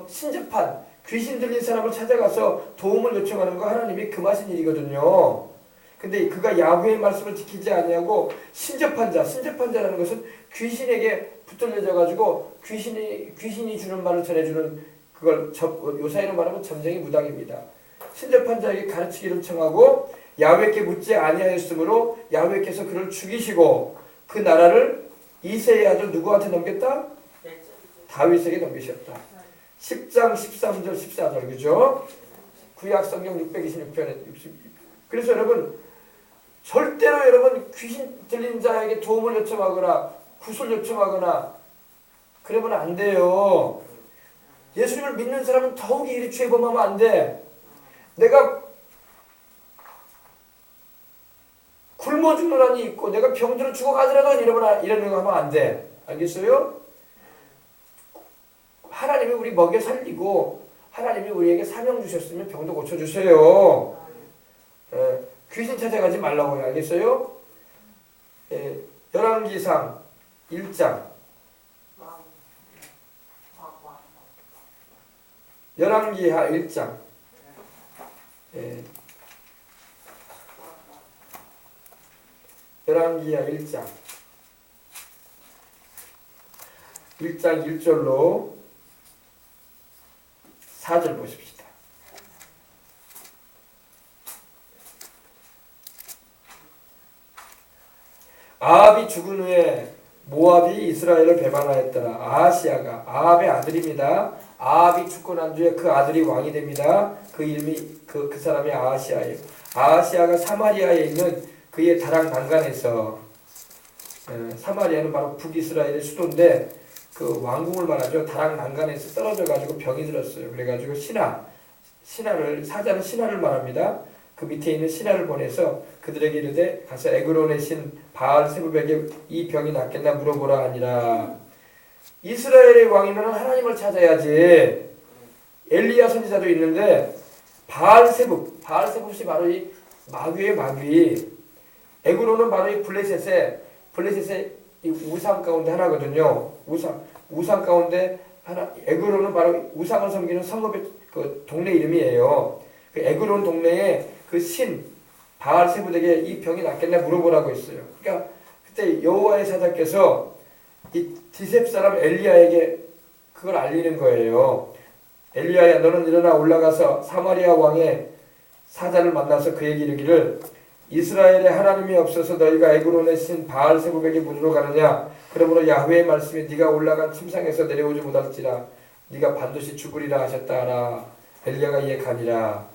신접한 귀신 들린 사람을 찾아가서 도움을 요청하는 거 하나님이 금하신 일이거든요. 근데 그가 야훼의 말씀을 지키지 아니하고 신접한 자라는 것은 귀신에게 붙들려져 가지고 귀신이 주는 말을 전해주는, 그걸 요사이로 말하면 점쟁이 무당입니다. 신접한 자에게 가르치기를 청하고 야훼께 묻지 아니하였으므로 야훼께서 그를 죽이시고 그 나라를 이새의 아들 누구한테 넘겼다? 다윗에게 넘기셨다. 10장 13절 14절, 그죠? 구약 성경 626편에. 그래서 여러분, 절대로 여러분 귀신 들린 자에게 도움을 요청하거나 구술 요청하거나 그러면 안 돼요. 예수님을 믿는 사람은 더욱이 이리 죄범하면 안 돼. 내가 굶어 죽는 한이 있고 내가 병들어 죽어가더라도 이러는 거 하면 안 돼. 알겠어요? 하나님이 우리 먹여 살리고 하나님이 우리에게 사명 주셨으면 병도 고쳐주세요. 귀신 찾아가지 말라고요. 알겠어요? 열왕기상 1장. 열왕기하 1장. 열왕기하 1장. 1장 1절로 4절 보십시다. 아합이 죽은 후에 모압이 이스라엘을 배반하였더라. 아하시아가 아합의 아들입니다. 아합이 죽고 난 뒤에 그 아들이 왕이 됩니다. 그 이름이 그 사람이 아하시아예요. 아하시아가 사마리아에 있는 그의 다락 난간에서, 사마리아는 바로 북이스라엘의 수도인데 그 왕궁을 말하죠. 다락 난간에서 떨어져 가지고 병이 들었어요. 그래 가지고 사자는 신하를 말합니다. 그 밑에 있는 신하를 보내서 그들에게 이르되 가서 에그론의 신 바알세붑에게 이 병이 낫겠나 물어보라 하니라. 이스라엘의 왕이면 하나님을 찾아야지. 엘리야 선지자도 있는데 바알세붑이 바로 이 마귀의 마귀. 에그론은 바로 이 블레셋의 이 우상 가운데 하나거든요. 우상 가운데 하나. 에그론은 바로 우상을 섬기는 성읍의 그 동네 이름이에요. 그 에그론 동네에 그 신 바알세붑에게 이 병이 낫겠나 물어보라고 했어요. 그러니까 그때 여호와의 사자께서 이 디셉 사람 엘리야에게 그걸 알리는 거예요. 엘리야야, 너는 일어나 올라가서 사마리아 왕의 사자를 만나서 그에게 이르기를 이스라엘에 하나님이 없어서 너희가 에그론의 신 바알세붑에게 묻으러 가느냐? 그러므로 야훼의 말씀이 네가 올라간 침상에서 내려오지 못할지라 네가 반드시 죽으리라 하셨다 하라. 엘리야가 이에 가니라.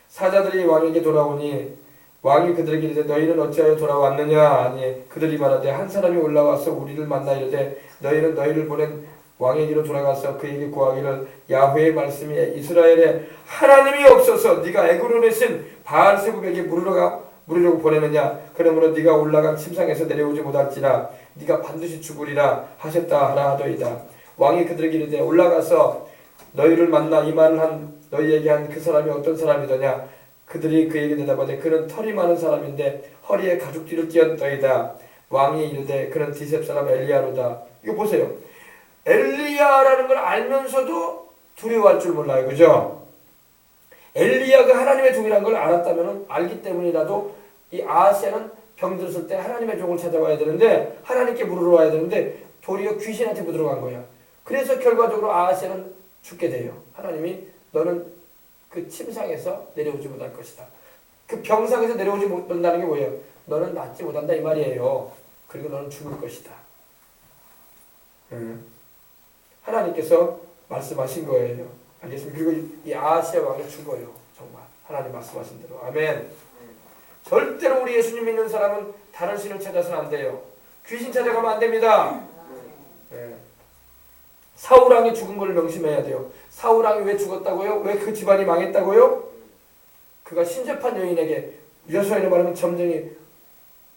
사자들이 왕에게 돌아오니 왕이 그들에게 이르되 너희는 어찌하여 돌아왔느냐 아니 그들이 말하되 한 사람이 올라와서 우리를 만나 이르되 너희는 너희를 보낸 왕에게로 돌아가서 그에게 구하기를 야훼의 말씀이 이스라엘에 하나님이 없어서 네가 애굽으로 내신 바알세불에게 물으려고 보내느냐 그러므로 네가 올라간 침상에서 내려오지 못할지라 네가 반드시 죽으리라 하셨다 하라 하더이다. 왕이 그들에게 이르되 올라가서 너희를 만나 이 말을 한 너희에게 한 그 사람이 어떤 사람이더냐 그들이 그에게 대답하되 그는 털이 많은 사람인데 허리에 가죽띠를 띄었더이다. 왕이 이르되 그는 디셉 사람 엘리야로다. 이거 보세요. 엘리야라는 걸 알면서도 두려워할 줄 몰라요. 그죠? 엘리야가 하나님의 종이라는 걸 알았다면 알기 때문이라도 이 아하스야는 병들었을 때 하나님의 종을 찾아와야 되는데 하나님께 물으러 와야 되는데 도리어 귀신한테 묻으러 간 거야. 그래서 결과적으로 아하스야는 죽게 돼요. 하나님이 너는 그 침상에서 내려오지 못할 것이다. 그 병상에서 내려오지 못한다는 게 뭐예요? 너는 낫지 못한다 이 말이에요. 그리고 너는 죽을 것이다. 하나님께서 말씀하신 거예요. 알겠습니까? 그리고 이 아하스야 왕이 죽어요. 정말 하나님 말씀하신 대로. 아멘. 절대로 우리 예수님 믿는 사람은 다른 신을 찾아서는 안 돼요. 귀신 찾아가면 안 됩니다. 사울왕이 죽은 걸 명심해야 돼요. 사울왕이 왜 죽었다고요? 왜 그 집안이 망했다고요? 그가 신접한 여인에게 여호수아로 말하면 점쟁이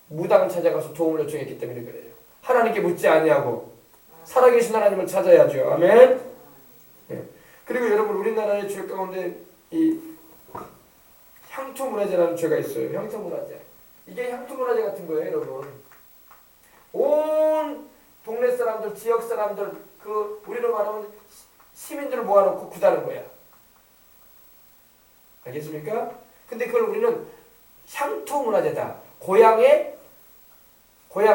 무당을 찾아가서 도움을 요청했기 때문에 그래요. 하나님께 묻지 아니하고 살아계신 하나님을 찾아야죠. 아멘. 그리고 여러분 우리나라의 죄 가운데 이 향토문화재라는 죄가 있어요. 향토문화재. 이게 향토문화재 같은 거예요, 여러분. 온 동네 사람들, 지역 사람들, 그 우리로 말하면 시민들을 모아놓고 구다는 거야. 알겠습니까? 근데 그걸 우리는 향토문화재다. 고향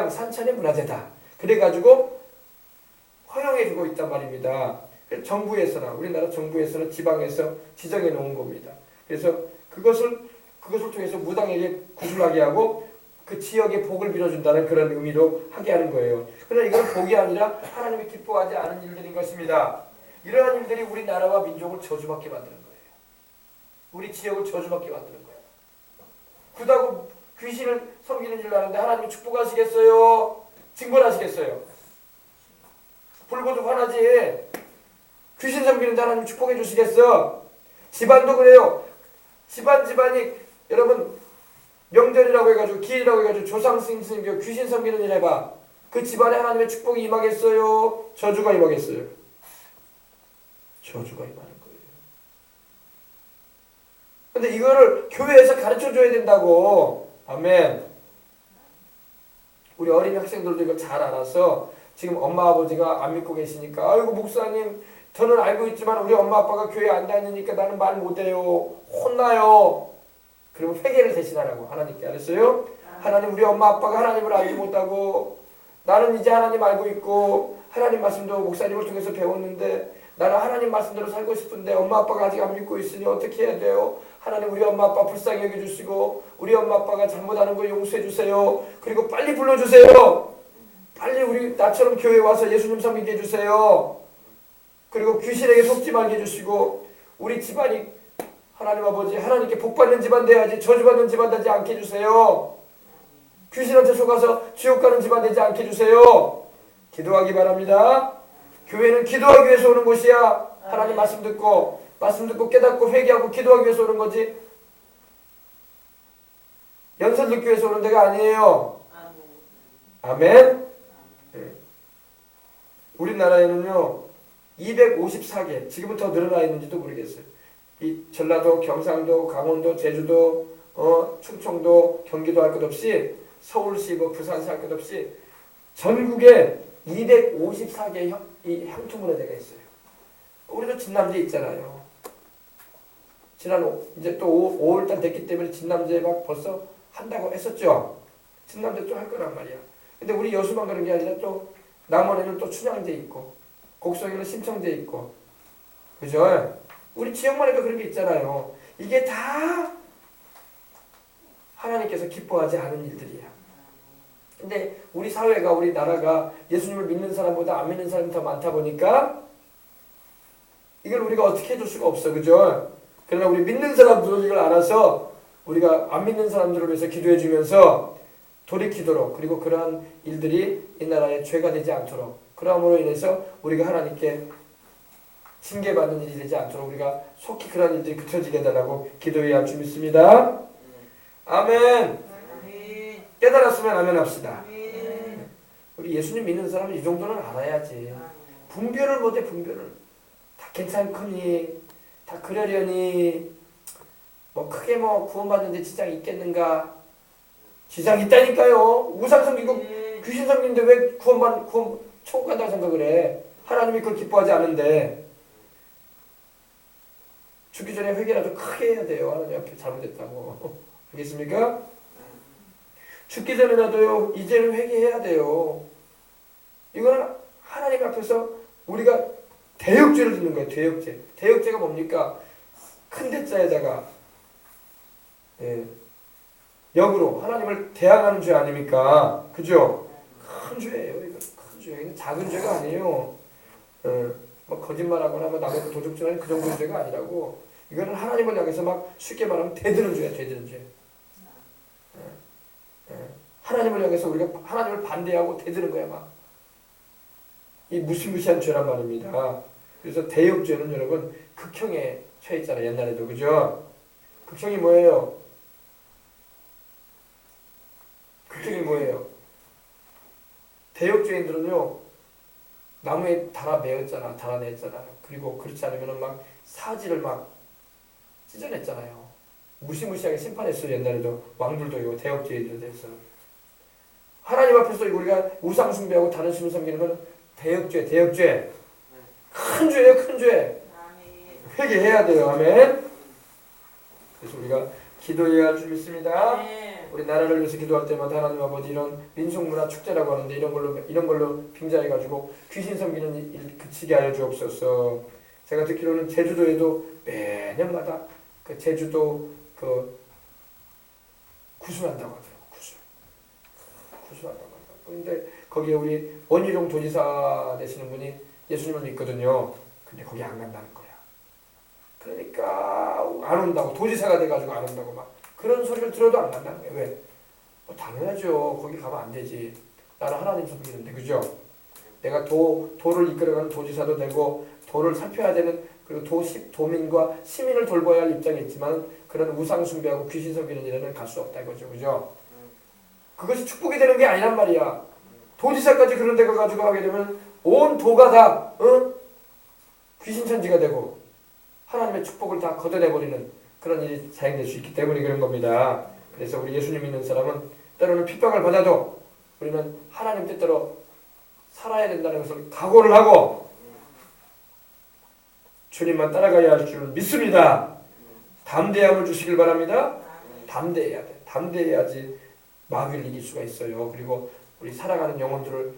산천의 문화재다. 그래가지고 허용해주고 있단 말입니다. 정부에서나 우리나라 정부에서는 지방에서 지정해 놓은 겁니다. 그래서 그것을 통해서 무당에게 구슬하게 하고 그 지역에 복을 빌어준다는 그런 의미로 하게 하는 거예요. 그러나 이건 복이 아니라 하나님이 기뻐하지 않은 일들인 것입니다. 이러한 일들이 우리나라와 민족을 저주받게 만드는 거예요. 우리 지역을 저주받게 만드는 거예요. 굳하고 귀신을 섬기는 일을 하는데 하나님이 축복하시겠어요? 징벌하시겠어요? 불보듯 화나지. 귀신 섬기는데 하나님 축복해 주시겠어? 집안도 그래요. 집안이 여러분 명절이라고 해가지고 기일이라고 해가지고 조상 스님교 귀신 섬기는 일 해봐. 그 집안에 하나님의 축복이 임하겠어요? 저주가 임하겠어요? 저주가 임하는 거예요. 근데 이거를 교회에서 가르쳐줘야 된다고. 아멘. 우리 어린이 학생들도 이걸 잘 알아서 지금 엄마 아버지가 안 믿고 계시니까 아이고 목사님 저는 알고 있지만 우리 엄마 아빠가 교회 안 다니니까 나는 말 못해요. 혼나요. 그러면 회개를 대신하라고 하나님께. 알았어요? 하나님 우리 엄마 아빠가 하나님을 알지 못하고 나는 이제 하나님 알고 있고 하나님 말씀도 목사님을 통해서 배웠는데 나는 하나님 말씀대로 살고 싶은데 엄마 아빠가 아직 안 믿고 있으니 어떻게 해야 돼요? 하나님 우리 엄마 아빠 불쌍히 여겨주시고 우리 엄마 아빠가 잘못하는 거 용서해 주세요. 그리고 빨리 불러주세요. 빨리 우리 나처럼 교회에 와서 예수님 섬기게 해주세요. 그리고 귀신에게 속지 말게 해주시고 우리 집안이 하나님 아버지 하나님께 복받는 집안 돼야지 저주받는 집안 되지 않게 해주세요. 귀신한테 속아서 지옥 가는 집안 되지 않게 해주세요. 기도하기 바랍니다. 교회는 기도하기 위해서 오는 곳이야. 하나님 말씀 듣고 깨닫고 회개하고 기도하기 위해서 오는 거지 연설 듣기 위해서 오는 데가 아니에요. 아멘. 우리나라에는요 254개 지금은 더 늘어나 있는지도 모르겠어요. 이 전라도, 경상도, 강원도, 제주도, 충청도, 경기도 할 것 없이 서울시, 부산시 할 것 없이 전국에 254개의 이 향토문화재가 있어요. 우리도 진남제 있잖아요. 지난 이제 또 5월달 됐기 때문에 진남제 막 벌써 한다고 했었죠. 진남제 또 할 거란 말이야. 근데 우리 여수만 그런 게 아니라 또 남원에는 또 춘향제 있고 곡성에는 심청제 있고 그죠? 우리 지역만 해도 그런 게 있잖아요. 이게 다 하나님께서 기뻐하지 않은 일들이야. 근데 우리 사회가 우리 나라가 예수님을 믿는 사람보다 안 믿는 사람이 더 많다 보니까 이걸 우리가 어떻게 해줄 수가 없어. 그죠? 그러나 우리 믿는 사람들은 이걸 알아서 우리가 안 믿는 사람들을 위해서 기도해 주면서 돌이키도록, 그리고 그러한 일들이 이 나라에 죄가 되지 않도록, 그러함으로 인해서 우리가 하나님께 징계받는 일이 되지 않도록 우리가 속히 그러한 일들이 그쳐지게 해달라고 기도해야 할 줄 믿습니다. 아멘. 깨달았으면 아멘 합시다. 우리 예수님 믿는 사람은 이 정도는 알아야지. 분별을 못해. 분별을. 다 괜찮거니, 다 그러려니, 뭐 크게 뭐 구원받는데 지장이 있겠는가? 지장이 있다니까요. 우상 섬기고 귀신 섬기는데 왜 구원 천국 간다고 생각을 해? 하나님이 그걸 기뻐하지 않은데. 죽기 전에 회개라도 크게 해야 돼요. 하나님 앞에 잘못했다고. 알겠습니까? 죽기 전에라도요, 이제는 회개해야 돼요. 이거는 하나님 앞에서 우리가 대역죄를 짓는 거예요. 대역죄. 대역죄가 뭡니까? 큰 대자에다가 역으로 하나님을 대항하는 죄 아닙니까? 그죠? 큰 죄예요. 이거 큰 죄. 이거 작은 죄가 아니에요. 뭐 거짓말하거나 뭐 남의 도둑질하는 그 정도의 죄가 아니라고. 이거는 하나님을 향해서 막 쉽게 말하면 대드는 죄야. 대드는 죄. 하나님을 향해서 우리가 하나님을 반대하고 대드는 거야 막. 이 무시무시한 죄란 말입니다. 그래서 대역죄는 여러분 극형에 처했잖아요. 옛날에도. 그죠? 극형이 뭐예요? 극형이 뭐예요? 대역죄인들은요, 나무에 달아냈잖아요. 그리고 그렇지 않으면 막 사지를 막 찢어냈잖아요. 무시무시하게 심판했어요. 옛날에도 왕들도요. 대역죄인들에 대해서. 하나님 앞에서 우리가 우상 숭배하고 다른 신을 섬기는 건 대역죄. 큰 죄예요. 큰 죄. 회개해야 돼요. 아멘. 그래서 우리가 기도해야 할 줄 믿습니다. 우리 나라를 위해서 기도할 때마다 하나님 아버지 이런 민속문화 축제라고 하는데 이런 걸로 빙자해가지고 귀신 섬기는 일 그치게 하여 주옵소서. 제가 듣기로는 제주도에도 매년마다 그 제주도 그 구순한다고 하더라고요. 구순한다고 하더라고요. 그런데 거기에 우리 원희룡 도지사 되시는 분이 예수님을 믿거든요. 근데 거기 안 간다는 거야. 그러니까 안 온다고. 도지사가 돼가지고 안 온다고 막 그런 소리를 들어도 안 간다는 거예요. 왜? 당연하죠. 거기 가면 안 되지. 나는 하나님 섬기는데. 그죠? 내가 도를 이끌어가는 도지사도 되고 도를 살펴야 되는, 그리고 도민과 시민을 돌봐야 할 입장이 있지만 그런 우상 숭배하고 귀신 섬기는 일에는 갈 수 없다 이거죠. 그죠? 그것이 축복이 되는 게 아니란 말이야. 도지사까지 그런 데 가가지고 하게 되면 온 도가 다 귀신 천지가 되고 하나님의 축복을 다 걷어내버리는 그런 일이 자행될 수 있기 때문에 그런 겁니다. 그래서 우리 예수님 믿는 사람은 때로는 핍박을 받아도 우리는 하나님 뜻대로 살아야 된다는 것을 각오를 하고 주님만 따라가야 할 줄 믿습니다. 담대함을 주시길 바랍니다. 담대해야 돼. 담대해야지 마귀를 이길 수가 있어요. 그리고 우리 살아가는 영혼들을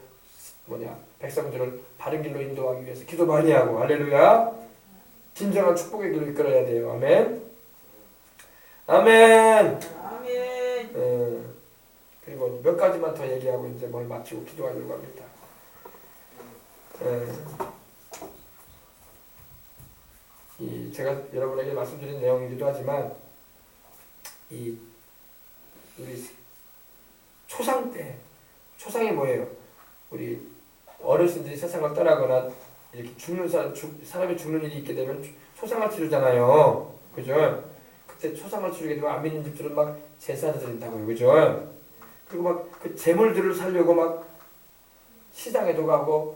백성들을 바른 길로 인도하기 위해서 기도 많이 하고, 할렐루야. 진정한 축복의 길로 이끌어야 돼요. 아멘. 아멘. 그리고 몇 가지만 더 얘기하고 이제 뭘 마치고 기도하려고 합니다. 제가 여러분에게 말씀드린 내용이기도 하지만 우리 초상 때, 초상이 뭐예요? 우리 어르신들이 세상을 떠나거나 이렇게 사람이 죽는 일이 있게 되면 초상을 치르잖아요. 그죠? 그때 초상을 치르게 되면 안 믿는 집들은 막 제사를 드린다고요. 그죠? 그리고 막 그 재물들을 살려고 막 시장에도 가고